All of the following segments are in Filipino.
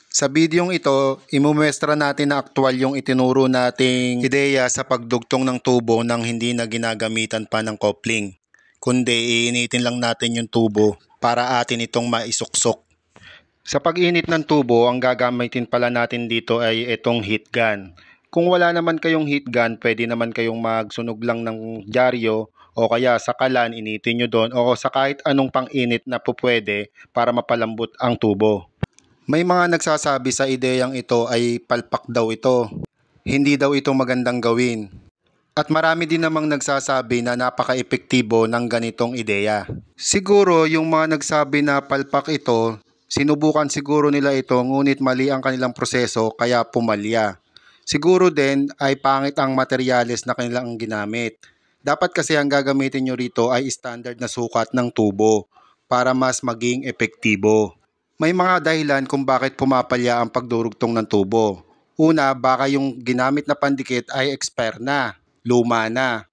Sa bidyong ito, imumuestra natin na aktwal yung itinuro nating ideya sa pagdugtong ng tubo nang hindi na ginagamitan pa ng coupling. Kundi iinitin lang natin yung tubo para atin itong maisuksok. Sa pag-init ng tubo, ang gagamitin pala natin dito ay itong heat gun. Kung wala naman kayong heat gun, pwede naman kayong magsunog lang ng dyaryo o kaya sa kalan, initin nyo doon o sa kahit anong pang-init na pupwede para mapalambot ang tubo. May mga nagsasabi sa ideyang ito ay palpak daw ito. Hindi daw ito magandang gawin. At marami din namang nagsasabi na napaka-epektibo ng ganitong ideya. Siguro yung mga nagsabi na palpak ito, sinubukan siguro nila ito ngunit mali ang kanilang proseso kaya pumalya. Siguro din ay pangit ang materyales na kanilang ginamit. Dapat kasi ang gagamitin nyo rito ay standard na sukat ng tubo para mas maging epektibo. May mga dahilan kung bakit pumapalya ang pagdurugtong ng tubo. Una, baka yung ginamit na pandikit ay expire na, luma na.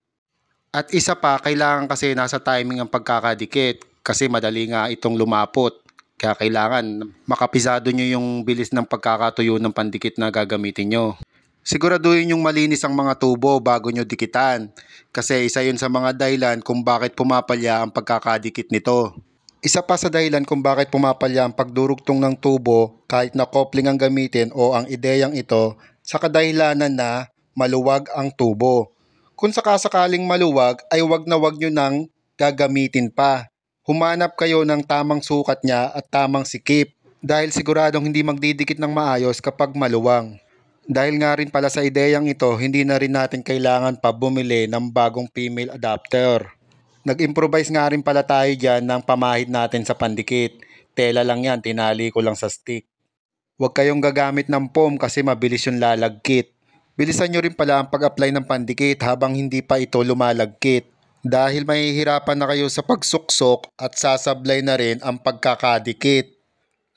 At isa pa, kailangan kasi nasa timing ang pagkakadikit kasi madali nga itong lumapot. Kaya kailangan makapisado nyo yung bilis ng pagkakatuyo ng pandikit na gagamitin nyo. Siguraduhin yung malinis ang mga tubo bago nyo dikitan kasi isa yun sa mga dahilan kung bakit pumapalya ang pagkakadikit nito. Isa pa sa dahilan kung bakit pumapalya ang pagdurugtong ng tubo kahit na coupling ang gamitin o ang ideyang ito sa kadahilanan na maluwag ang tubo. Kung sakasakaling maluwag ay wag nyo nang gagamitin pa. Humanap kayo ng tamang sukat niya at tamang sikip dahil siguradong hindi magdidikit ng maayos kapag maluwang. Dahil nga rin pala sa ideyang ito, hindi na rin natin kailangan pa bumili ng bagong female adapter. Nag-improvise nga rin pala tayo dyan ng pamahid natin sa pandikit. Tela lang yan, tinali ko lang sa stick. Huwag kayong gagamit ng foam kasi mabilis yung lalagkit. Bilisan nyo rin pala ang pag-apply ng pandikit habang hindi pa ito lumalagkit. Dahil mahihirapan na kayo sa pagsuksok at sasablay na rin ang pagkakadikit.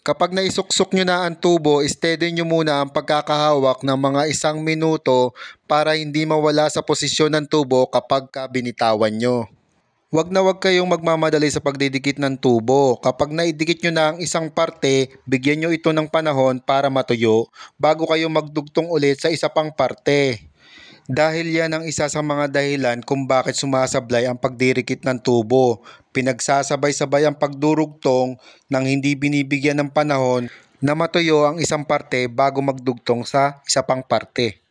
Kapag naisuksok nyo na ang tubo, steady nyo muna ang pagkakahawak ng mga 1 minuto para hindi mawala sa posisyon ng tubo kapag binitawan nyo. Huwag na huwag kayong magmamadali sa pagdidikit ng tubo. Kapag naidikit nyo na ang isang parte, bigyan nyo ito ng panahon para matuyo bago kayo magdugtong ulit sa isa pang parte. Dahil yan ang isa sa mga dahilan kung bakit sumasablay ang pagdidikit ng tubo. Pinagsasabay-sabay ang pagdurugtong nang hindi binibigyan ng panahon na matuyo ang isang parte bago magdugtong sa isa pang parte.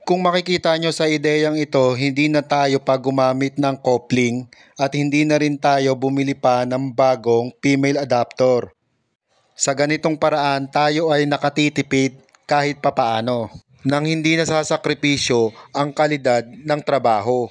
Kung makikita nyo sa ideyang ito, hindi na tayo pa gumamit ng coupling at hindi na rin tayo bumili pa ng bagong female adapter. Sa ganitong paraan, tayo ay nakatitipid kahit papaano nang hindi nasasakripisyo ang kalidad ng trabaho.